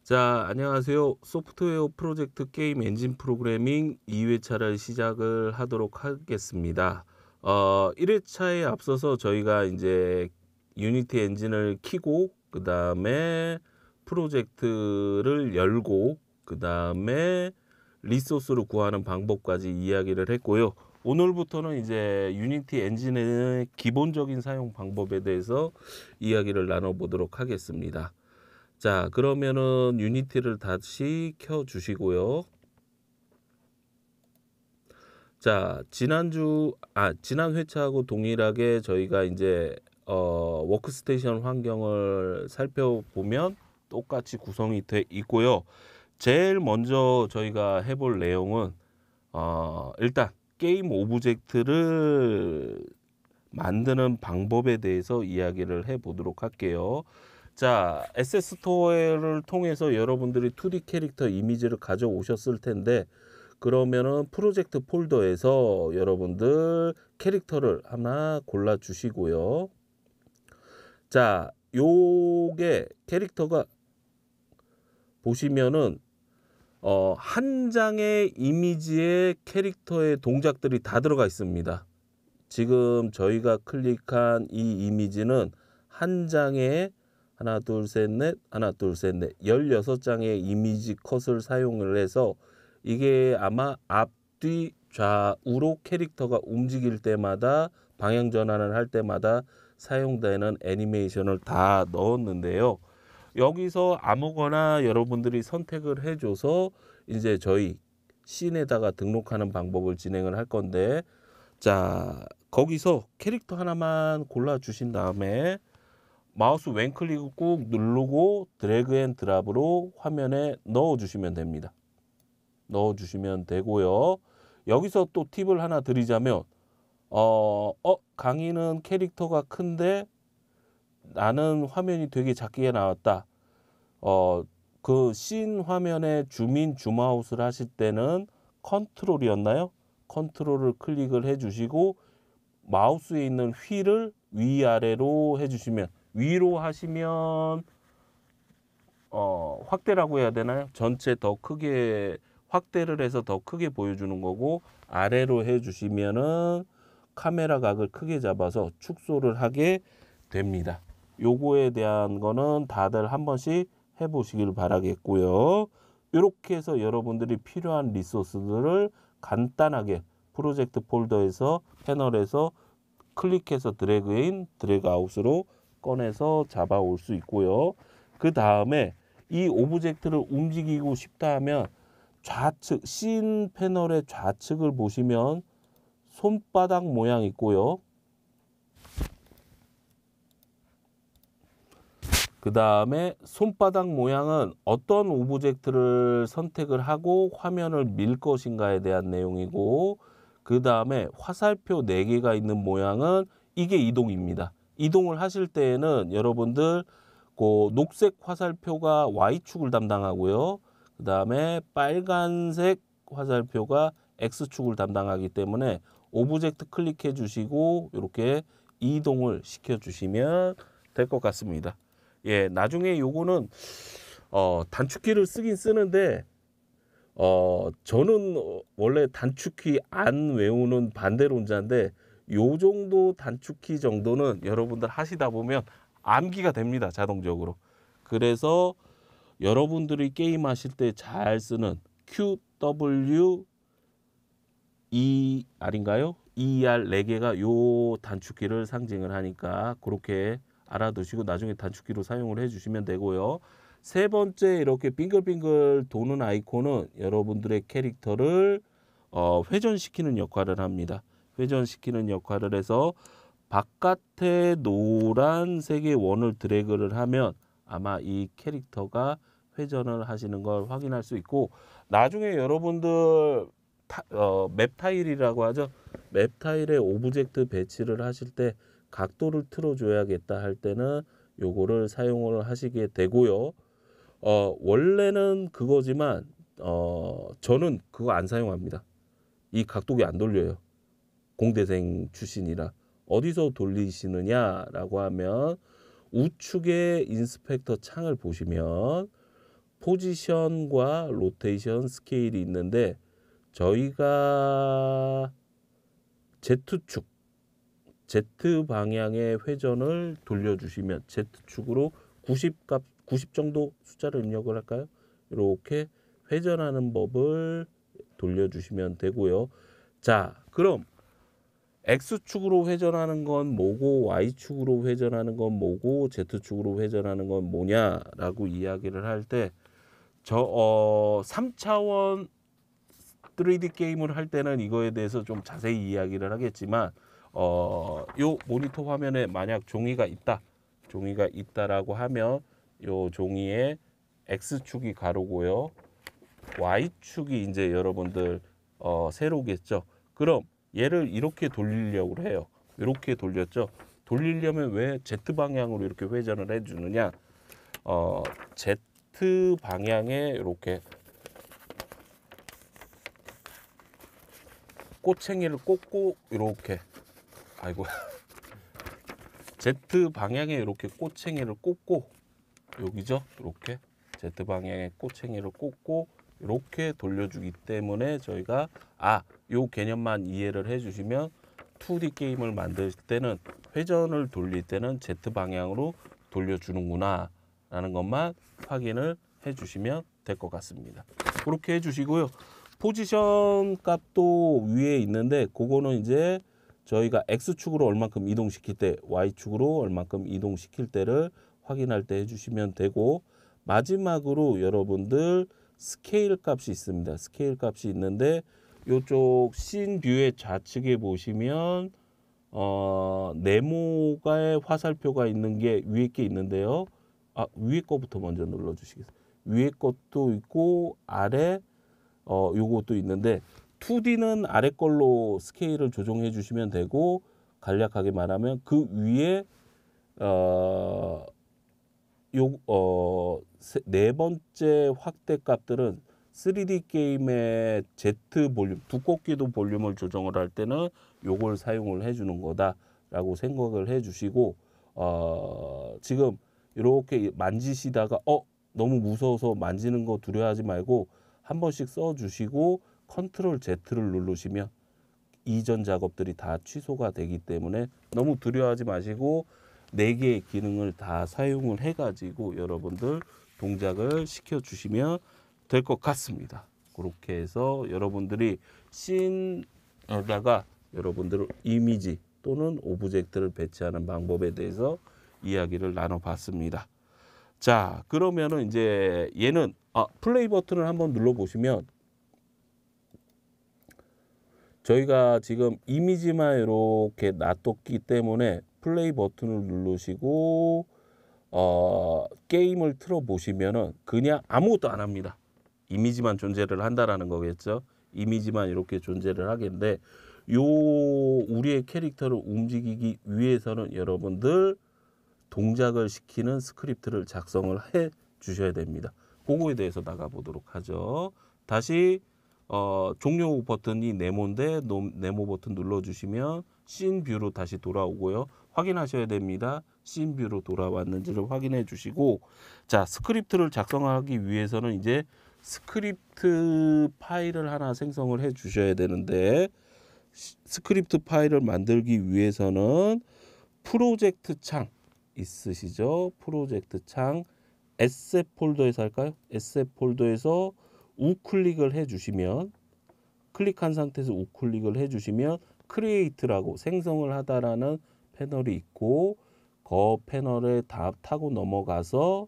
자, 안녕하세요. 소프트웨어 프로젝트 게임 엔진 프로그래밍 2회차를 시작을 하도록 하겠습니다. 1회차에 앞서서 저희가 이제 유니티 엔진을 키고, 그 다음에 프로젝트를 열고, 그 다음에 리소스를 구하는 방법까지 이야기를 했고요. 오늘부터는 이제 유니티 엔진의 기본적인 사용 방법에 대해서 이야기를 나눠보도록 하겠습니다. 자, 그러면은 유니티를 다시 켜 주시고요. 자, 지난 회차하고 동일하게 저희가 이제 워크스테이션 환경을 살펴보면 똑같이 구성이 돼 있고요. 제일 먼저 저희가 해볼 내용은 일단 게임 오브젝트를 만드는 방법에 대해서 이야기를 해 보도록 할게요. 자, SS 스토어를 통해서 여러분들이 2D 캐릭터 이미지를 가져오셨을 텐데, 그러면은 프로젝트 폴더에서 여러분들 캐릭터를 하나 골라 주시고요. 자, 요게 캐릭터가 보시면은 한 장의 이미지에 캐릭터의 동작들이 다 들어가 있습니다. 지금 저희가 클릭한 이 이미지는 한 장에 하나 둘 셋 넷 16장의 이미지 컷을 사용을 해서 이게 아마 앞뒤 좌우로 캐릭터가 움직일 때마다 방향 전환을 할 때마다 사용되는 애니메이션을 다 넣었는데요. 여기서 아무거나 여러분들이 선택을 해줘서 이제 저희 씬에다가 등록하는 방법을 진행을 할 건데, 자, 거기서 캐릭터 하나만 골라 주신 다음에 마우스 왼클릭을 꾹 누르고 드래그 앤 드랍으로 화면에 넣어 주시면 됩니다. 넣어 주시면 되고요. 여기서 또 팁을 하나 드리자면 강의는 캐릭터가 큰데 나는 화면이 되게 작게 나왔다. 그 씬 화면에 줌인 줌아웃을 하실 때는 컨트롤이었나요? 컨트롤을 클릭을 해 주시고 마우스에 있는 휠을 위아래로 해주시면, 위로 하시면 확대라고 해야 되나요? 전체 더 크게 확대를 해서 더 크게 보여주는 거고, 아래로 해주시면은 카메라 각을 크게 잡아서 축소를 하게 됩니다. 요거에 대한 거는 다들 한 번씩 해보시길 바라겠고요. 이렇게 해서 여러분들이 필요한 리소스들을 간단하게 프로젝트 폴더에서 패널에서 클릭해서 드래그인 드래그 아웃으로 꺼내서 잡아올 수 있고요. 그 다음에 이 오브젝트를 움직이고 싶다 하면 좌측 씬 패널의 좌측을 보시면 손바닥 모양 있고요. 그 다음에 손바닥 모양은 어떤 오브젝트를 선택을 하고 화면을 밀 것인가에 대한 내용이고, 그 다음에 화살표 4개가 있는 모양은 이게 이동입니다. 이동을 하실 때에는 여러분들 그 녹색 화살표가 Y축을 담당하고요. 그 다음에 빨간색 화살표가 X축을 담당하기 때문에 오브젝트 클릭해 주시고 이렇게 이동을 시켜 주시면 될 것 같습니다. 예, 나중에 요거는 단축키를 쓰긴 쓰는데 저는 원래 단축키 안 외우는 반대론자인데, 요 정도 단축키 정도는 여러분들 하시다 보면 암기가 됩니다, 자동적으로. 그래서 여러분들이 게임 하실 때 잘 쓰는 QWER인가요? ER 4개가 요 단축키를 상징을 하니까 그렇게 알아두시고 나중에 단축키로 사용을 해주시면 되고요. 세 번째, 이렇게 빙글빙글 도는 아이콘은 여러분들의 캐릭터를 회전시키는 역할을 합니다. 회전시키는 역할을 해서 바깥에 노란색의 원을 드래그를 하면 아마 이 캐릭터가 회전을 하시는 걸 확인할 수 있고, 나중에 여러분들 맵 타일이라고 하죠. 맵 타일에 오브젝트 배치를 하실 때 각도를 틀어줘야겠다 할 때는 요거를 사용을 하시게 되고요. 원래는 그거지만 저는 그거 안 사용합니다. 이 각도기 안 돌려요. 공대생 출신이라. 어디서 돌리시느냐라고 하면 우측에 인스펙터 창을 보시면 포지션과 로테이션 스케일이 있는데 저희가 Z축, Z 방향의 회전을 돌려주시면 Z축으로 90 정도 숫자를 입력을 할까요? 이렇게 회전하는 법을 돌려주시면 되고요. 자, 그럼 X축으로 회전하는 건 뭐고 Y축으로 회전하는 건 뭐고 Z축으로 회전하는 건 뭐냐라고 이야기를 할 때 3차원 3D 게임을 할 때는 이거에 대해서 좀 자세히 이야기를 하겠지만 요 모니터 화면에 만약 종이가 있다라고 하면 요 종이에 X축이 가로고요. Y축이 이제 여러분들 세로겠죠. 그럼 얘를 이렇게 돌리려고 해요. 이렇게 돌렸죠. 돌리려면 왜 Z 방향으로 이렇게 회전을 해주느냐? Z 방향에 이렇게 꼬챙이를 꽂고 이렇게 Z 방향에 이렇게 꼬챙이를 꽂고 여기죠. 이렇게 Z 방향에 꼬챙이를 꽂고 이렇게 돌려주기 때문에 저희가 요 개념만 이해를 해주시면 2D 게임을 만들 때는 회전을 돌릴 때는 Z 방향으로 돌려주는구나 라는 것만 확인을 해주시면 될 것 같습니다. 그렇게 해주시고요. 포지션 값도 위에 있는데 그거는 이제 저희가 X축으로 얼만큼 이동시킬 때 Y축으로 얼만큼 이동시킬 때를 확인할 때 해주시면 되고, 마지막으로 여러분들 스케일 값이 있습니다. 스케일 값이 있는데 이쪽 씬 뷰의 좌측에 보시면 네모가의 화살표가 있는 게 위에 게 있는데요. 위에 거부터 먼저 눌러주시겠어요? 위에 것도 있고 아래 요것도 있는데 2D는 아래 걸로 스케일을 조정해 주시면 되고, 간략하게 말하면 그 위에 네 번째 확대 값들은 3D 게임의 Z 볼륨, 두껍기도 볼륨을 조정을 할 때는 요걸 사용을 해주는 거다라고 생각을 해주시고, 지금 이렇게 만지시다가 너무 무서워서 만지는 거 두려워하지 말고 한 번씩 써주시고 컨트롤 Z를 누르시면 이전 작업들이 다 취소가 되기 때문에 너무 두려워하지 마시고 4개의 기능을 다 사용을 해가지고 여러분들 동작을 시켜주시면 될 것 같습니다. 그렇게 해서 여러분들이 씬에다가 여러분들 이미지 또는 오브젝트를 배치하는 방법에 대해서 이야기를 나눠봤습니다. 자, 그러면은 이제 얘는 플레이 버튼을 한번 눌러보시면 저희가 지금 이미지만 이렇게 놔뒀기 때문에 플레이 버튼을 누르시고 게임을 틀어 보시면은 그냥 아무것도 안 합니다. 이미지만 존재를 한다라는 거겠죠. 이미지만 이렇게 존재를 하겠는데 우리의 캐릭터를 움직이기 위해서는 여러분들 동작을 시키는 스크립트를 작성을 해 주셔야 됩니다. 그거에 대해서 나가 보도록 하죠. 다시 종료 버튼이 네모인데 네모 버튼 눌러주시면 씬 뷰로 다시 돌아오고요. 확인하셔야 됩니다. 씬 뷰로 돌아왔는지를 확인해 주시고, 자, 스크립트를 작성하기 위해서는 이제 스크립트 파일을 하나 생성을 해 주셔야 되는데, 스크립트 파일을 만들기 위해서는 프로젝트 창 있으시죠? 프로젝트 창 에셋 폴더에서 할까요? 에셋 폴더에서 우클릭을 해주시면, 클릭한 상태에서 우클릭을 해주시면 크리에이트라고 생성을 하다라는 패널이 있고, 그 패널에 타고 넘어가서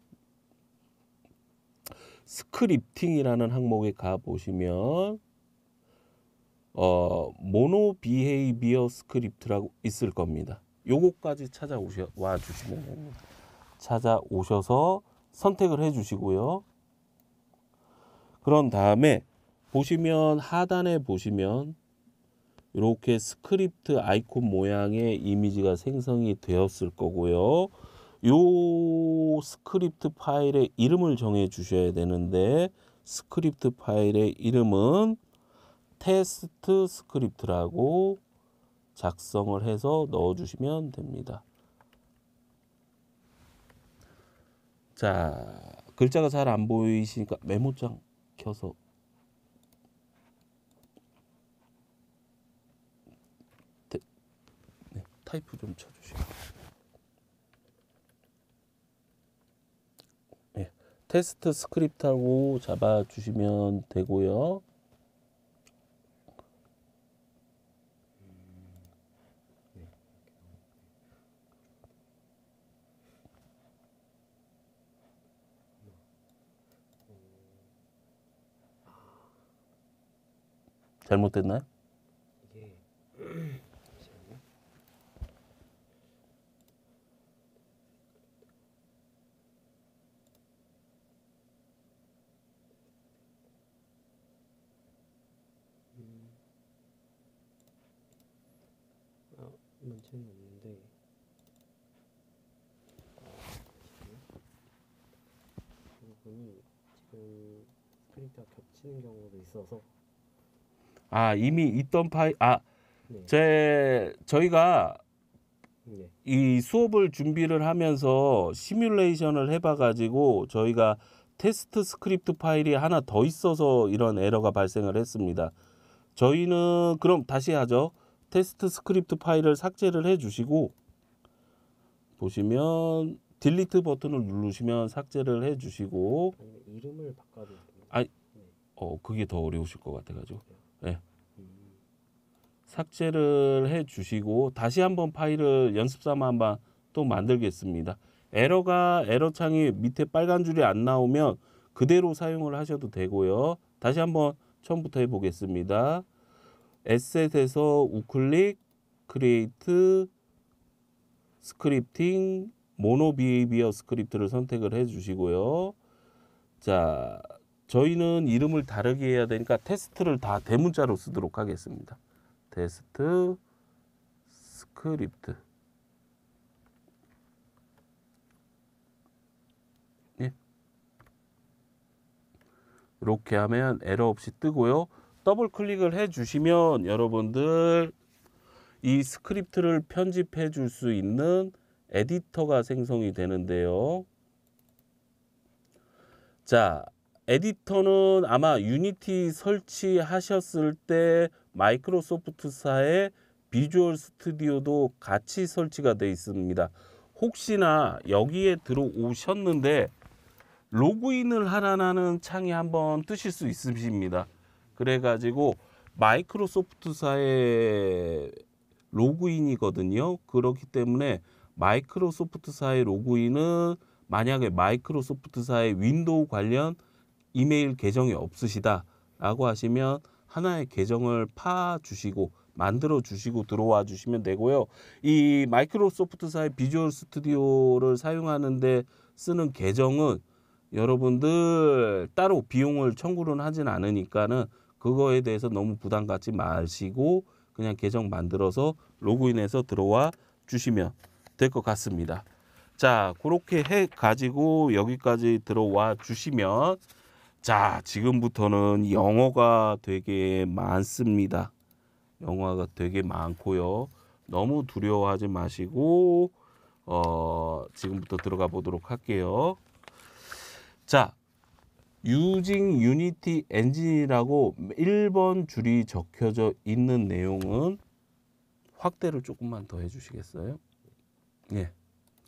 스크립팅이라는 항목에 가보시면 모노 비헤이비어 스크립트라고 있을 겁니다. 요거까지 찾아와 주시면 됩니다. 찾아오셔서 선택을 해 주시고요. 그런 다음에 보시면 하단에 보시면 이렇게 스크립트 아이콘 모양의 이미지가 생성이 되었을 거고요. 요 스크립트 파일의 이름을 정해 주셔야 되는데, 스크립트 파일의 이름은 테스트 스크립트라고 작성을 해서 넣어 주시면 됩니다. 자, 글자가 잘 안 보이시니까 메모장 켜서 네, 타이프 좀 쳐주시고. 네, 테스트 스크립트하고 잡아주시면 되고요. 잘못됐나요? 이게 잠시만요. 문제는 없는데 이 부분이 지금 스크립트가 겹치는 경우도 있어서 이미 있던 파일 네. 저희가 네. 이 수업을 준비를 하면서 시뮬레이션을 해봐가지고 저희가 테스트 스크립트 파일이 하나 더 있어서 이런 에러가 발생을 했습니다. 저희는 그럼 다시 하죠. 테스트 스크립트 파일을 삭제를 해주시고 보시면 딜리트 버튼을 누르시면 삭제를 해주시고 아니면 이름을 바꿔도 되나요? 아니, 네. 그게 더 어려우실 것 같아가지고 네. 음, 삭제를 해주시고 다시 한번 파일을 연습 삼아 한번 또 만들겠습니다. 에러 창이 밑에 빨간 줄이 안 나오면 그대로 사용을 하셔도 되고요. 다시 한번 처음부터 해보겠습니다. 에셋에서 우클릭, 크리에이트, 스크립팅, 모노 비헤이비어 스크립트를 선택을 해주시고요. 자, 저희는 이름을 다르게 해야 되니까 테스트를 다 대문자로 쓰도록 하겠습니다. 테스트 스크립트. 예. 이렇게 하면 에러 없이 뜨고요. 더블 클릭을 해주시면 여러분들 이 스크립트를 편집해 줄 수 있는 에디터가 생성이 되는데요. 자, 에디터는 아마 유니티 설치하셨을 때 마이크로소프트사의 비주얼 스튜디오도 같이 설치가 되어 있습니다. 혹시나 여기에 들어오셨는데 로그인을 하라는 창이 한번 뜨실 수 있으십니다. 그래가지고 마이크로소프트사의 로그인이거든요. 그렇기 때문에 마이크로소프트사의 로그인은 만약에 마이크로소프트사의 윈도우 관련 이메일 계정이 없으시다 라고 하시면 하나의 계정을 파주시고 만들어 주시고 들어와 주시면 되고요. 이 마이크로소프트사의 비주얼 스튜디오를 사용하는데 쓰는 계정은 여러분들 따로 비용을 청구는 하진 않으니까는 그거에 대해서 너무 부담 갖지 마시고 그냥 계정 만들어서 로그인해서 들어와 주시면 될 것 같습니다. 자, 그렇게 해 가지고 여기까지 들어와 주시면 자, 지금부터는 영어가 되게 많습니다. 영어가 되게 많고요. 너무 두려워하지 마시고 지금부터 들어가 보도록 할게요. 자, Using Unity Engine이라고 1번 줄이 적혀져 있는 내용은 확대를 조금만 더 해주시겠어요? 예,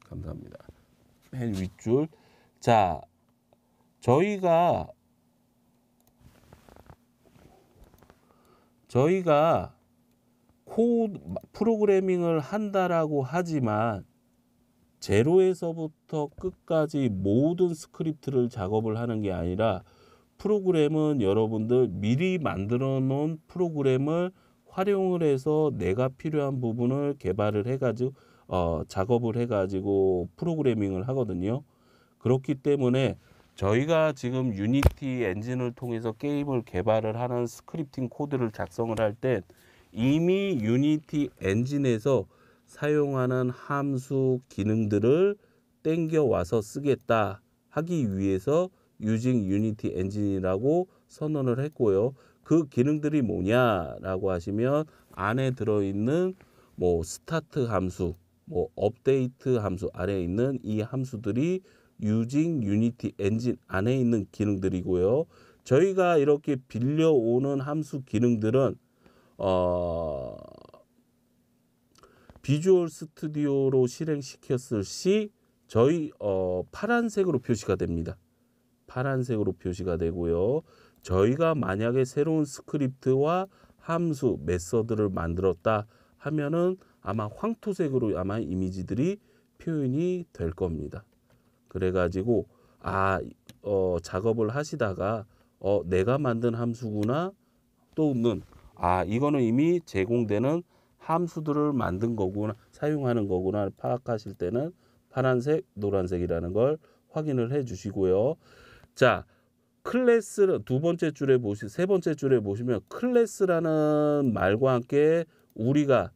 감사합니다. 맨 윗줄. 자, 저희가 코드 프로그래밍을 한다라고 하지만 제로에서부터 끝까지 모든 스크립트를 작업을 하는 게 아니라 프로그램은 여러분들 미리 만들어 놓은 프로그램을 활용을 해서 내가 필요한 부분을 개발을 해가지고 작업을 해가지고 프로그래밍을 하거든요. 그렇기 때문에 저희가 지금 유니티 엔진을 통해서 게임을 개발을 하는 스크립팅 코드를 작성을 할 때 이미 유니티 엔진에서 사용하는 함수 기능들을 땡겨 와서 쓰겠다 하기 위해서 using unity engine이라고 선언을 했고요. 그 기능들이 뭐냐라고 하시면 안에 들어있는 뭐 스타트 함수, 뭐 업데이트 함수 아래에 있는 이 함수들이 using Unity 엔진 안에 있는 기능들이고요. 저희가 이렇게 빌려오는 함수 기능들은 비주얼 스튜디오로 실행시켰을 시 저희 파란색으로 표시가 됩니다. 파란색으로 표시가 되고요. 저희가 만약에 새로운 스크립트와 함수, 메서드를 만들었다 하면은 아마 황토색으로 아마 이미지들이 표현이 될 겁니다. 그래가지고 작업을 하시다가 내가 만든 함수구나 또는 이거는 이미 제공되는 함수들을 만든 거구나 사용하는 거구나 파악하실 때는 파란색, 노란색이라는 걸 확인을 해 주시고요. 자, 클래스를 세 번째 줄에 보시면 클래스라는 말과 함께 우리가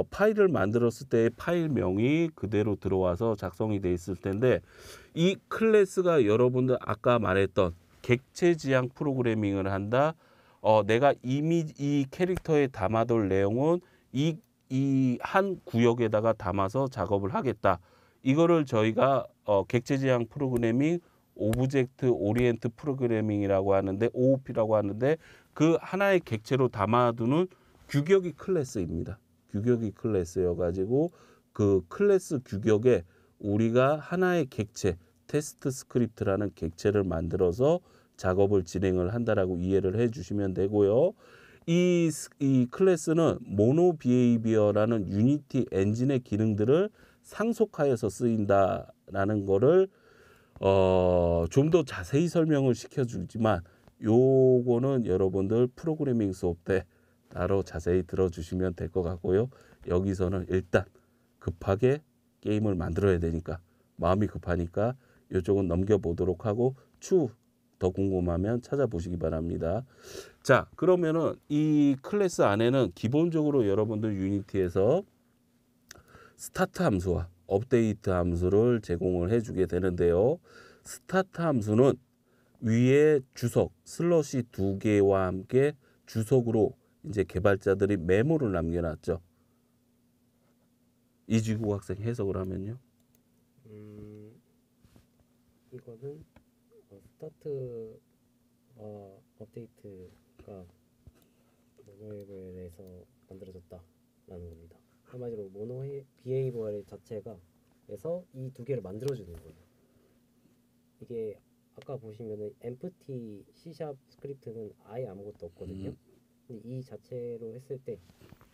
파일을 만들었을 때 파일명이 그대로 들어와서 작성이 돼 있을 텐데 이 클래스가 여러분들 아까 말했던 객체 지향 프로그래밍을 한다. 내가 이미 이 캐릭터에 담아둘 내용은 이 한 구역에다가 담아서 작업을 하겠다. 이거를 저희가 객체 지향 프로그래밍 오브젝트 오리엔트 프로그래밍이라고 하는데 OOP라고 하는데 그 하나의 객체로 담아두는 규격이 클래스입니다. 규격이 클래스여 가지고 그 클래스 규격에 우리가 하나의 객체 테스트 스크립트라는 객체를 만들어서 작업을 진행을 한다라고 이해를 해 주시면 되고요. 이 클래스는 모노 비헤이비어라는 유니티 엔진의 기능들을 상속하여서 쓰인다라는 거를 좀 더 자세히 설명을 시켜주지만 요거는 여러분들 프로그래밍 수업 때 따로 자세히 들어주시면 될 것 같고요. 여기서는 일단 급하게 게임을 만들어야 되니까 마음이 급하니까 이쪽은 넘겨보도록 하고 추후 더 궁금하면 찾아보시기 바랍니다. 자, 그러면은 이 클래스 안에는 기본적으로 여러분들 유니티에서 스타트 함수와 업데이트 함수를 제공을 해주게 되는데요. 스타트 함수는 위에 주석 슬러시 2개와 함께 주석으로 이제 개발자들이 메모를 남겨놨죠. 이지구 학생 해석을 하면요. 이거는 스타트 업데이트가 모노비헤이버에서 만들어졌다라는 겁니다. 한마디로 모노비헤이버 자체가 에서 이 두 개를 만들어주는 거예요. 이게 아까 보시면은 empty C# 스크립트는 아예 아무것도 없거든요. 근데 이 자체로 했을 때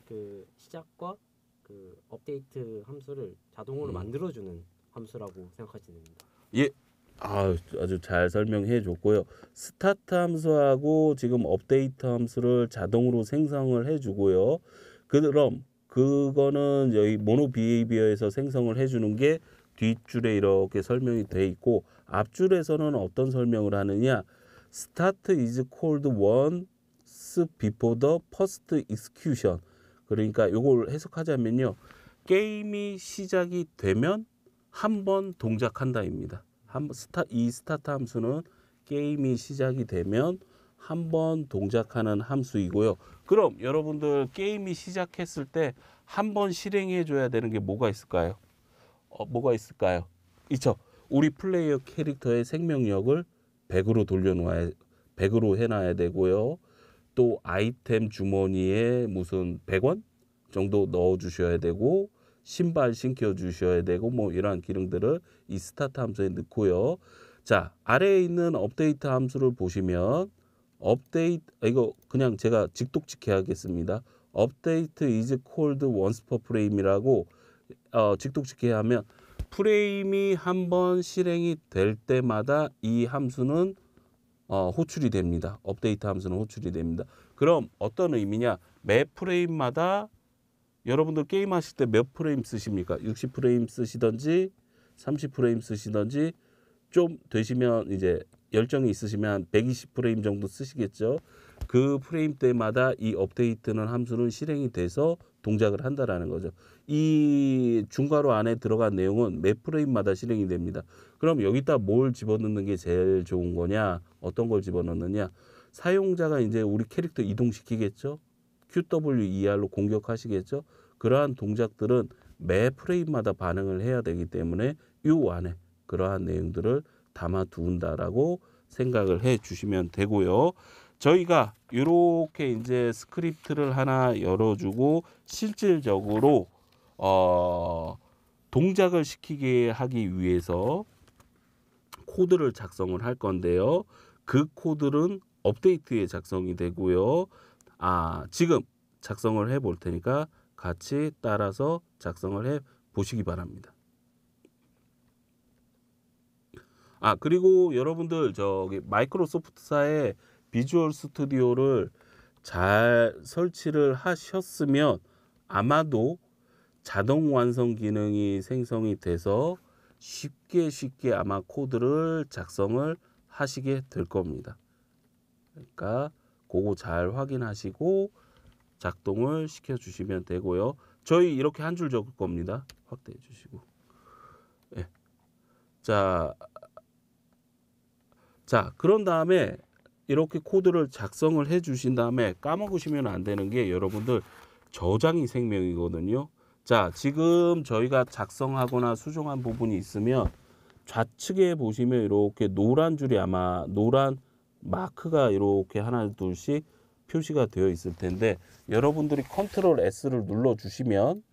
그 시작과 그 업데이트 함수를 자동으로 만들어주는 함수라고 생각하시면 됩니다. 예. 아주 잘 설명해 줬고요. 스타트 함수하고 지금 업데이트 함수를 자동으로 생성을 해 주고요. 그럼 그거는 여기 모노 비헤이비어에서 생성을 해 주는 게 뒷줄에 이렇게 설명이 돼 있고 앞줄에서는 어떤 설명을 하느냐? Start is called once before the first execution. 그러니까 이걸 해석하자면요. 게임이 시작이 되면 한 번 동작한다입니다. 이 스타트 함수는 게임이 시작이 되면 한 번 동작하는 함수이고요. 그럼 여러분들 게임이 시작했을 때 한 번 실행해 줘야 되는 게 뭐가 있을까요? 뭐가 있을까요? 있죠. 우리 플레이어 캐릭터의 생명력을 100으로 해놔야 되고요. 또 아이템 주머니에 무슨 100원 정도 넣어 주셔야 되고 신발 신겨 주셔야 되고 뭐 이러한 기능들을 이 스타트 함수에 넣고요. 자, 아래에 있는 업데이트 함수를 보시면 이거 그냥 제가 직독직해 하겠습니다. 업데이트 is called once per frame이라고 직독직해 하면 프레임이 한 번 실행이 될 때마다 이 함수는 호출이 됩니다. 업데이트 함수는 호출이 됩니다. 그럼 어떤 의미냐? 매 프레임마다 여러분들 게임 하실 때 몇 프레임 쓰십니까? 60프레임 쓰시던지 30프레임 쓰시던지 좀 되시면 이제 열정이 있으시면 120프레임 정도 쓰시겠죠. 그 프레임 때마다 이 업데이트는 함수는 실행이 돼서 동작을 한다라는 거죠. 이 중괄호 안에 들어간 내용은 매 프레임마다 실행이 됩니다. 그럼 여기다 뭘 집어넣는 게 제일 좋은 거냐? 어떤 걸 집어넣느냐? 사용자가 이제 우리 캐릭터 이동시키겠죠. QWER로 공격하시겠죠. 그러한 동작들은 매 프레임마다 반응을 해야 되기 때문에 이 안에 그러한 내용들을 담아둔다라고 생각을 해 주시면 되고요. 저희가 이렇게 이제 스크립트를 하나 열어주고 실질적으로 동작을 시키게 하기 위해서 코드를 작성을 할 건데요. 그 코드는 업데이트에 작성이 되고요. 지금 작성을 해 볼 테니까 같이 따라서 작성을 해 보시기 바랍니다. 그리고 여러분들 저기 마이크로소프트사의 비주얼 스튜디오를 잘 설치를 하셨으면 아마도 자동 완성 기능이 생성이 돼서 쉽게 아마 코드를 작성을 하시게 될 겁니다. 그러니까 그거 잘 확인하시고 작동을 시켜 주시면 되고요. 저희 이렇게 한 줄 적을 겁니다. 확대해 주시고. 네. 자, 그런 다음에 이렇게 코드를 작성을 해 주신 다음에 까먹으시면 안 되는 게 여러분들 저장이 생명이거든요. 자, 지금 저희가 작성하거나 수정한 부분이 있으면 좌측에 보시면 이렇게 노란 줄이 아마 노란 마크가 이렇게 하나 둘씩 표시가 되어 있을 텐데 여러분들이 컨트롤 S를 눌러 주시면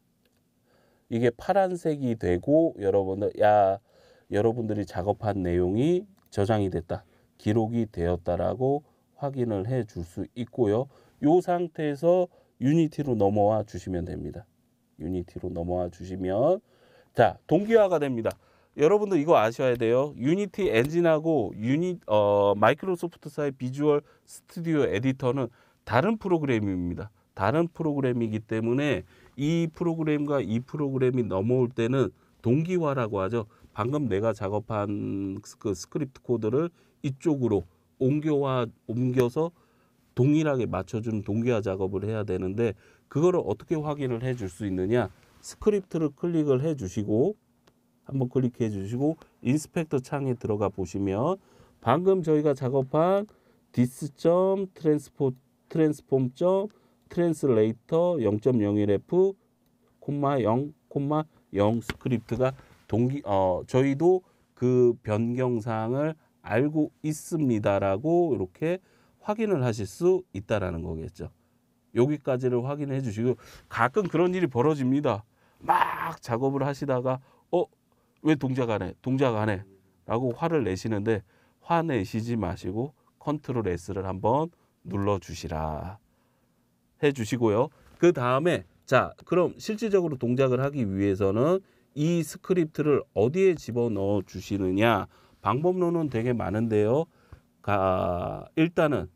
이게 파란색이 되고 여러분들이 작업한 내용이 저장이 됐다, 기록이 되었다라고 확인을 해 줄 수 있고요. 이 상태에서 유니티로 넘어와 주시면 됩니다. 유니티로 넘어와 주시면 자, 동기화가 됩니다. 여러분들 이거 아셔야 돼요. 유니티 엔진하고 마이크로소프트사의 비주얼 스튜디오 에디터는 다른 프로그램입니다. 다른 프로그램이기 때문에 이 프로그램과 이 프로그램이 넘어올 때는 동기화라고 하죠. 방금 내가 작업한 그 스크립트 코드를 이쪽으로 옮겨서 동일하게 맞춰주는 동기화 작업을 해야 되는데 그거를 어떻게 확인을 해 줄 수 있느냐? 스크립트를 클릭을 해 주시고 한번 클릭해 주시고 인스펙터 창에 들어가 보시면 방금 저희가 작업한 this.transform.translator 0.01f, 0,0 스크립트가 저희도 그 변경사항을 알고 있습니다라고 이렇게 확인을 하실 수 있다라는 거겠죠. 여기까지를 확인해 주시고 가끔 그런 일이 벌어집니다. 막 작업을 하시다가 왜 동작 안 해 라고 화를 내시는데 화내시지 마시고 컨트롤 S를 한번 눌러 주시라 해 주시고요. 그 다음에 자, 그럼 실질적으로 동작을 하기 위해서는 이 스크립트를 어디에 집어넣어 주시느냐? 방법론은 되게 많은데요. 일단은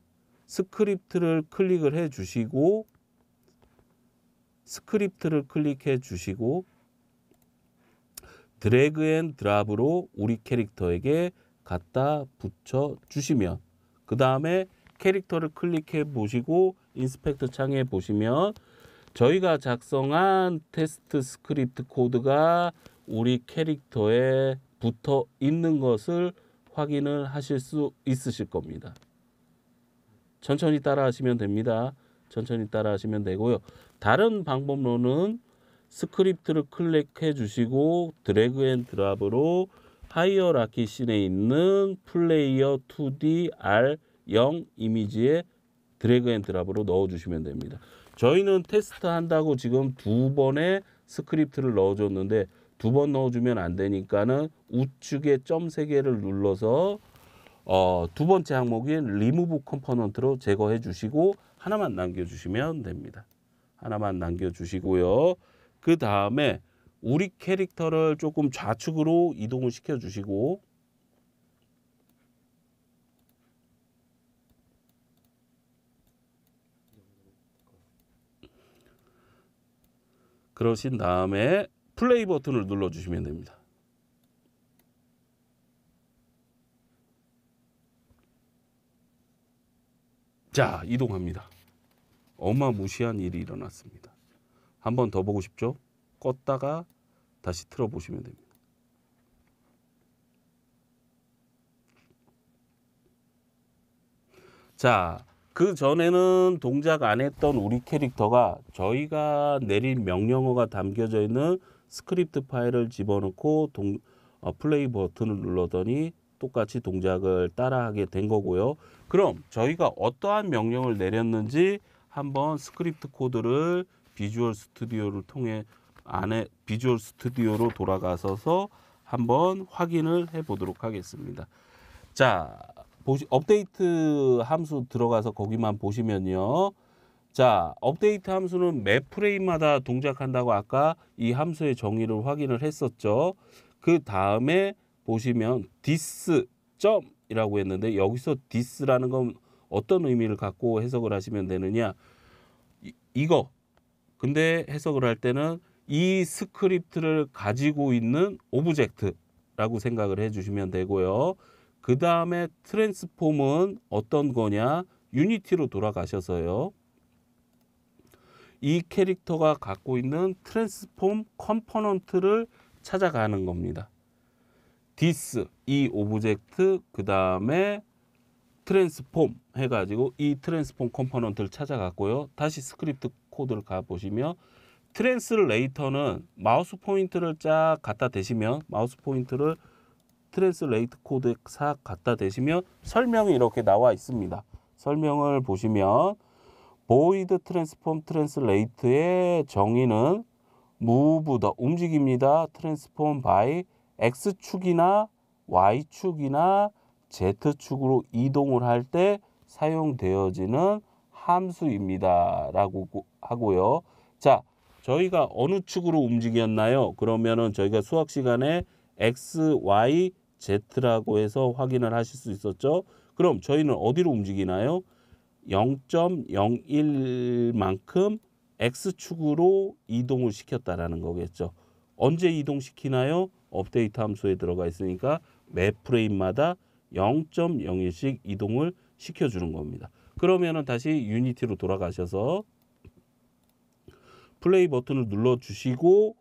스크립트를 클릭을 해 주시고 드래그 앤 드랍으로 우리 캐릭터에게 갖다 붙여 주시면 그 다음에 캐릭터를 클릭해 보시고 인스펙터 창에 보시면 저희가 작성한 테스트 스크립트 코드가 우리 캐릭터에 붙어 있는 것을 확인을 하실 수 있으실 겁니다. 천천히 따라 하시면 됩니다. 천천히 따라 하시면 되고요. 다른 방법로는 스크립트를 클릭해 주시고 드래그 앤 드랍으로 하이어라키 씬에 있는 플레이어 2D R0 이미지에 드래그 앤 드랍으로 넣어 주시면 됩니다. 저희는 테스트 한다고 지금 2번의 스크립트를 넣어 줬는데 2번 넣어 주면 안 되니까는 우측에 점 3개를 눌러서 두 번째 항목인 리무브 컴포넌트로 제거해 주시고 하나만 남겨 주시면 됩니다. 하나만 남겨 주시고요. 그 다음에 우리 캐릭터를 조금 좌측으로 이동을 시켜 주시고 그러신 다음에 플레이 버튼을 눌러 주시면 됩니다. 자, 이동합니다. 어마무시한 일이 일어났습니다. 한 번 더 보고 싶죠? 껐다가 다시 틀어보시면 됩니다. 자, 그 전에는 동작 안 했던 우리 캐릭터가 저희가 내린 명령어가 담겨져 있는 스크립트 파일을 집어넣고 플레이 버튼을 눌렀더니 똑같이 동작을 따라하게 된 거고요. 그럼 저희가 어떠한 명령을 내렸는지 한번 스크립트 코드를 비주얼 스튜디오를 통해 비주얼 스튜디오로 돌아가서 한번 확인을 해 보도록 하겠습니다. 자, 업데이트 함수 들어가서 거기만 보시면요. 자, 업데이트 함수는 매 프레임마다 동작한다고 아까 이 함수의 정의를 확인을 했었죠. 그 다음에 보시면 this 점이라고 했는데 여기서 this라는 건 어떤 의미를 갖고 해석을 하시면 되느냐. 이거 근데 해석을 할 때는 이 스크립트를 가지고 있는 오브젝트라고 생각을 해주시면 되고요. 그 다음에 트랜스폼은 어떤 거냐. 유니티로 돌아가셔서요. 이 캐릭터가 갖고 있는 트랜스폼 컴포넌트를 찾아가는 겁니다. this 이 오브젝트 그 다음에 트랜스폼 해가지고 이 트랜스폼 컴포넌트를 찾아갔고요. 다시 스크립트 코드를 가보시면 트랜스레이터는 마우스 포인트를 쫙 갖다 대시면 마우스 포인트를 트랜스레이트 코드에 싹 갖다 대시면 설명이 이렇게 나와 있습니다. 설명을 보시면 void transform translate의 정의는 move the 움직입니다. transform by x축이나 y축이나 z축으로 이동을 할 때 사용되어지는 함수입니다. 라고 하고요. 자, 저희가 어느 축으로 움직였나요? 그러면은 저희가 수학 시간에 x, y, z라고 해서 확인을 하실 수 있었죠. 그럼 저희는 어디로 움직이나요? 0.01만큼 x축으로 이동을 시켰다라는 거겠죠. 언제 이동시키나요? 업데이트 함수에 들어가 있으니까 매 프레임마다 0.01씩 이동을 시켜주는 겁니다. 그러면은 다시 유니티로 돌아가셔서 플레이 버튼을 눌러주시고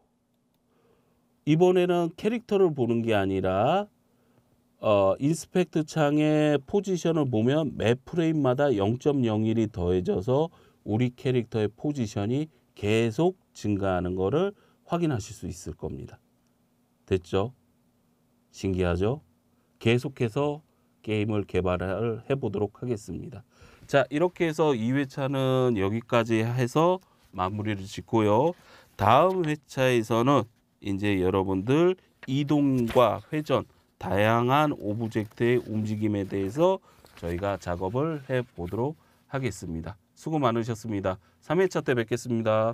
이번에는 캐릭터를 보는 게 아니라 인스펙트 창의 포지션을 보면 매 프레임마다 0.01이 더해져서 우리 캐릭터의 포지션이 계속 증가하는 것을 확인하실 수 있을 겁니다. 됐죠? 신기하죠? 계속해서 게임을 개발을 해보도록 하겠습니다. 자, 이렇게 해서 2회차는 여기까지 해서 마무리를 짓고요. 다음 회차에서는 이제 여러분들 이동과 회전, 다양한 오브젝트의 움직임에 대해서 저희가 작업을 해보도록 하겠습니다. 수고 많으셨습니다. 3회차 때 뵙겠습니다.